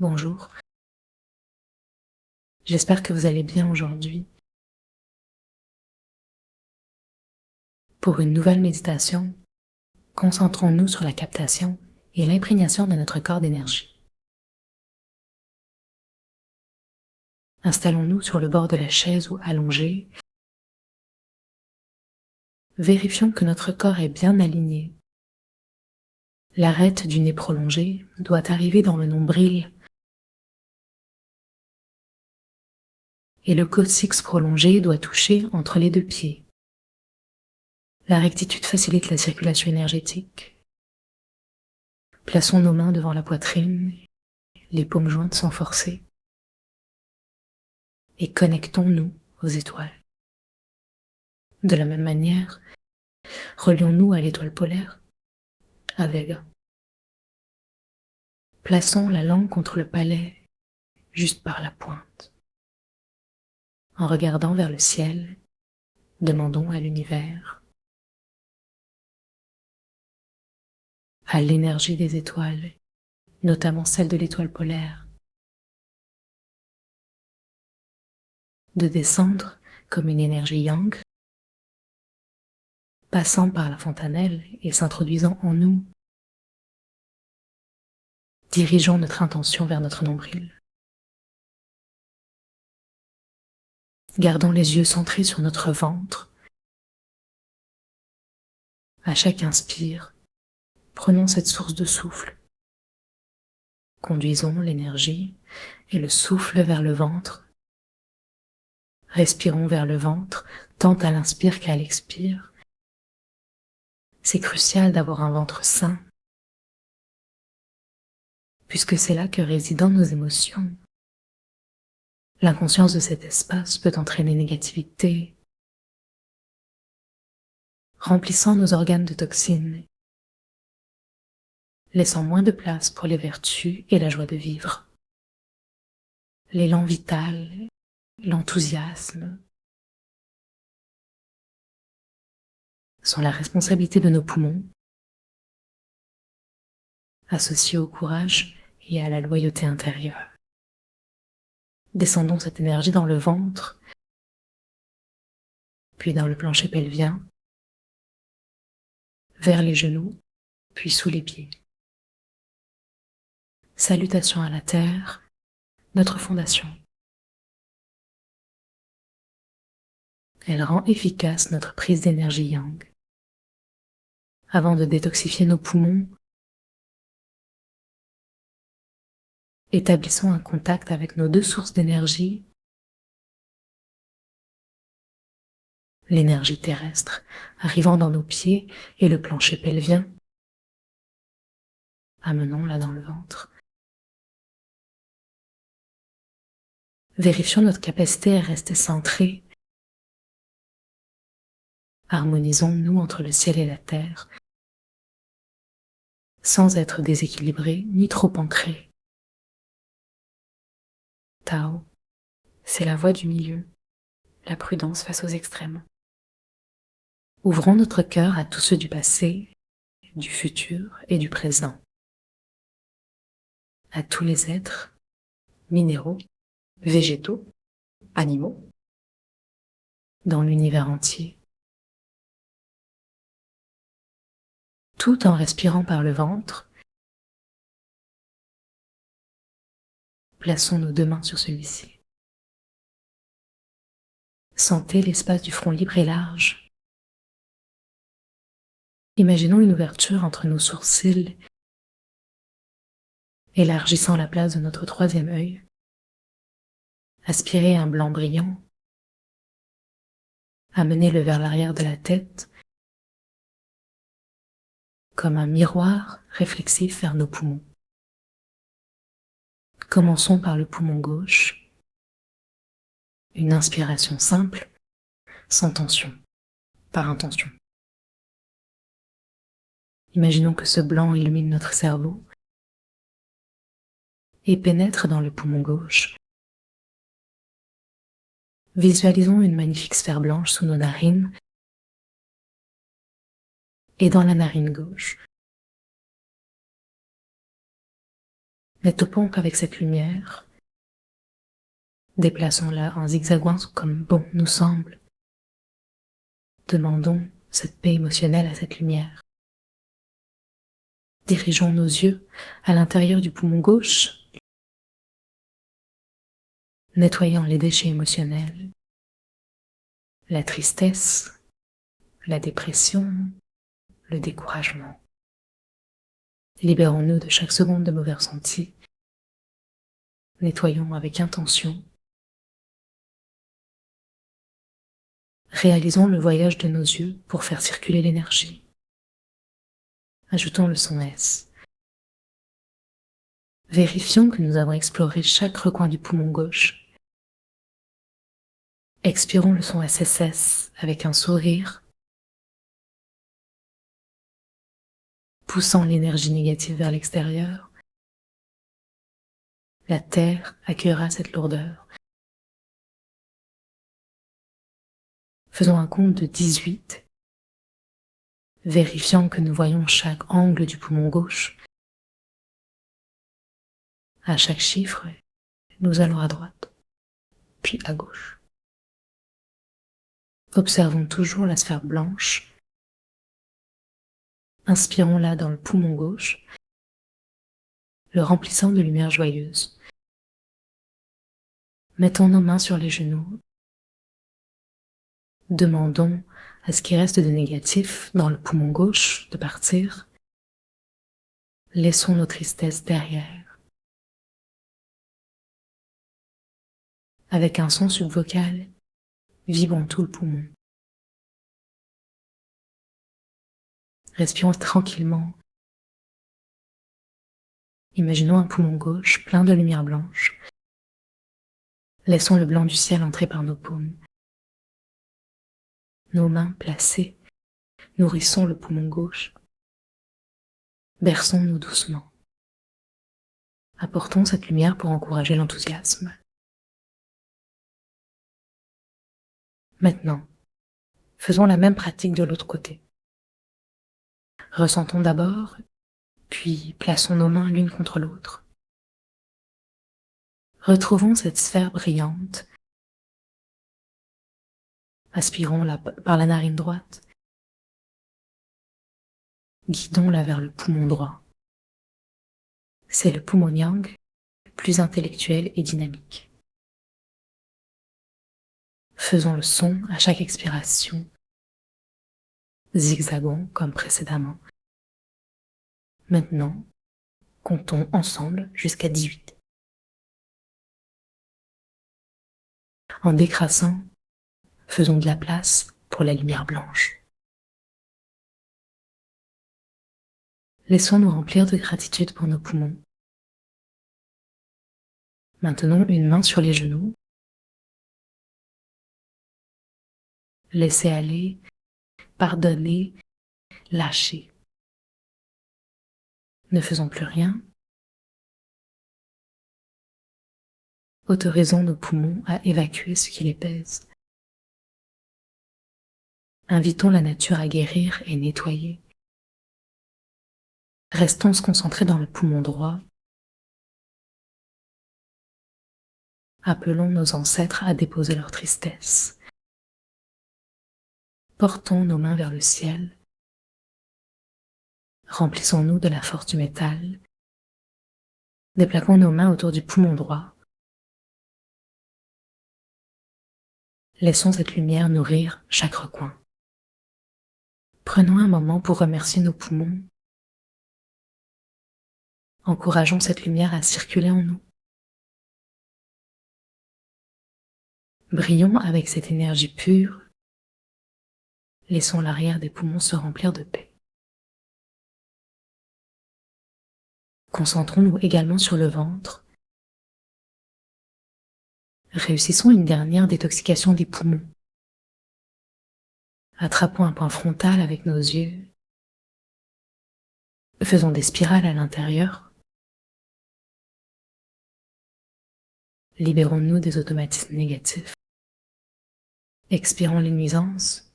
bonjour. J'espère que vous allez bien aujourd'hui. Pour une nouvelle méditation, concentrons-nous sur la captation et l'imprégnation de notre corps d'énergie. Installons-nous sur le bord de la chaise ou allongés. Vérifions que notre corps est bien aligné. L'arête du nez prolongé doit arriver dans le nombril et le coccyx prolongé doit toucher entre les deux pieds. La rectitude facilite la circulation énergétique. Plaçons nos mains devant la poitrine, les paumes jointes sont forcées. Et connectons-nous aux étoiles. De la même manière, relions-nous à l'étoile polaire, à Vega. Plaçons la langue contre le palais, juste par la pointe. En regardant vers le ciel, demandons à l'univers, à l'énergie des étoiles, notamment celle de l'étoile polaire, de descendre comme une énergie yang, passant par la fontanelle et s'introduisant en nous. Dirigeons notre intention vers notre nombril. Gardons les yeux centrés sur notre ventre. À chaque inspire, prenons cette source de souffle. Conduisons l'énergie et le souffle vers le ventre. Respirons vers le ventre, tant à l'inspire qu'à l'expire. C'est crucial d'avoir un ventre sain, puisque c'est là que résident nos émotions. L'inconscience de cet espace peut entraîner négativité, remplissant nos organes de toxines, laissant moins de place pour les vertus et la joie de vivre. L'élan vital, l'enthousiasme sont la responsabilité de nos poumons, associés au courage et à la loyauté intérieure. Descendons cette énergie dans le ventre, puis dans le plancher pelvien, vers les genoux, puis sous les pieds. Salutations à la terre, notre fondation. Elle rend efficace notre prise d'énergie yang. Avant de détoxifier nos poumons, établissons un contact avec nos deux sources d'énergie, l'énergie terrestre arrivant dans nos pieds et le plancher pelvien, amenons-la dans le ventre. Vérifions notre capacité à rester centrés. Harmonisons-nous entre le ciel et la terre, sans être déséquilibrés ni trop ancrés. Tao, c'est la voie du milieu, la prudence face aux extrêmes. Ouvrons notre cœur à tous ceux du passé, du futur et du présent. À tous les êtres, minéraux, végétaux, animaux, dans l'univers entier. Tout en respirant par le ventre, plaçons nos deux mains sur celui-ci. Sentez l'espace du front libre et large. Imaginons une ouverture entre nos sourcils, élargissant la place de notre troisième œil. Aspirez un blanc brillant. Amenez-le vers l'arrière de la tête, comme un miroir réflexif vers nos poumons. Commençons par le poumon gauche. Une inspiration simple, sans tension, par intention. Imaginons que ce blanc illumine notre cerveau et pénètre dans le poumon gauche. Visualisons une magnifique sphère blanche sous nos narines et dans la narine gauche. Ne topons qu'avec cette lumière. Déplaçons-la en zigzagant comme bon nous semble. Demandons cette paix émotionnelle à cette lumière. Dirigeons nos yeux à l'intérieur du poumon gauche, nettoyant les déchets émotionnels, la tristesse, la dépression, le découragement. Libérons-nous de chaque seconde de mauvais ressenti. Nettoyons avec intention. Réalisons le voyage de nos yeux pour faire circuler l'énergie. Ajoutons le son S. Vérifions que nous avons exploré chaque recoin du poumon gauche. Expirons le son SSS avec un sourire, poussant l'énergie négative vers l'extérieur. La terre accueillera cette lourdeur. Faisons un compte de 18, vérifiant que nous voyons chaque angle du poumon gauche. À chaque chiffre, nous allons à droite, puis à gauche. Observons toujours la sphère blanche. Inspirons-la dans le poumon gauche, le remplissant de lumière joyeuse. Mettons nos mains sur les genoux. Demandons à ce qui reste de négatif dans le poumon gauche de partir. Laissons nos tristesses derrière. Avec un son subvocal, vibrons tout le poumon. Respirons tranquillement. Imaginons un poumon gauche plein de lumière blanche. Laissons le blanc du ciel entrer par nos paumes. Nos mains placées, nourrissons le poumon gauche. Berçons-nous doucement. Apportons cette lumière pour encourager l'enthousiasme. Maintenant, faisons la même pratique de l'autre côté. Ressentons d'abord, puis plaçons nos mains l'une contre l'autre. Retrouvons cette sphère brillante. Aspirons-la par la narine droite. Guidons-la vers le poumon droit. C'est le poumon yang, plus intellectuel et dynamique. Faisons le son à chaque expiration. Zigzagons comme précédemment. Maintenant, comptons ensemble jusqu'à 18. En décrassant, faisons de la place pour la lumière blanche. Laissons-nous remplir de gratitude pour nos poumons. Maintenons une main sur les genoux. Laissez aller, pardonner, lâcher. Ne faisons plus rien. Autorisons nos poumons à évacuer ce qui les pèse. Invitons la nature à guérir et nettoyer. Restons concentrés dans le poumon droit. Appelons nos ancêtres à déposer leur tristesse. Portons nos mains vers le ciel. Remplissons-nous de la force du métal. Déplaquons nos mains autour du poumon droit. Laissons cette lumière nourrir chaque recoin. Prenons un moment pour remercier nos poumons. Encourageons cette lumière à circuler en nous. Brillons avec cette énergie pure. Laissons l'arrière des poumons se remplir de paix. Concentrons-nous également sur le ventre. Réussissons une dernière détoxication des poumons. Attrapons un point frontal avec nos yeux. Faisons des spirales à l'intérieur. Libérons-nous des automatismes négatifs. Expirons les nuisances.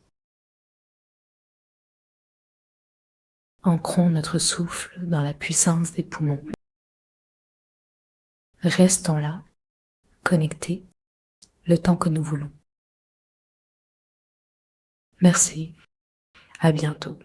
Ancrons notre souffle dans la puissance des poumons. Restons là, connectés, le temps que nous voulons. Merci, à bientôt.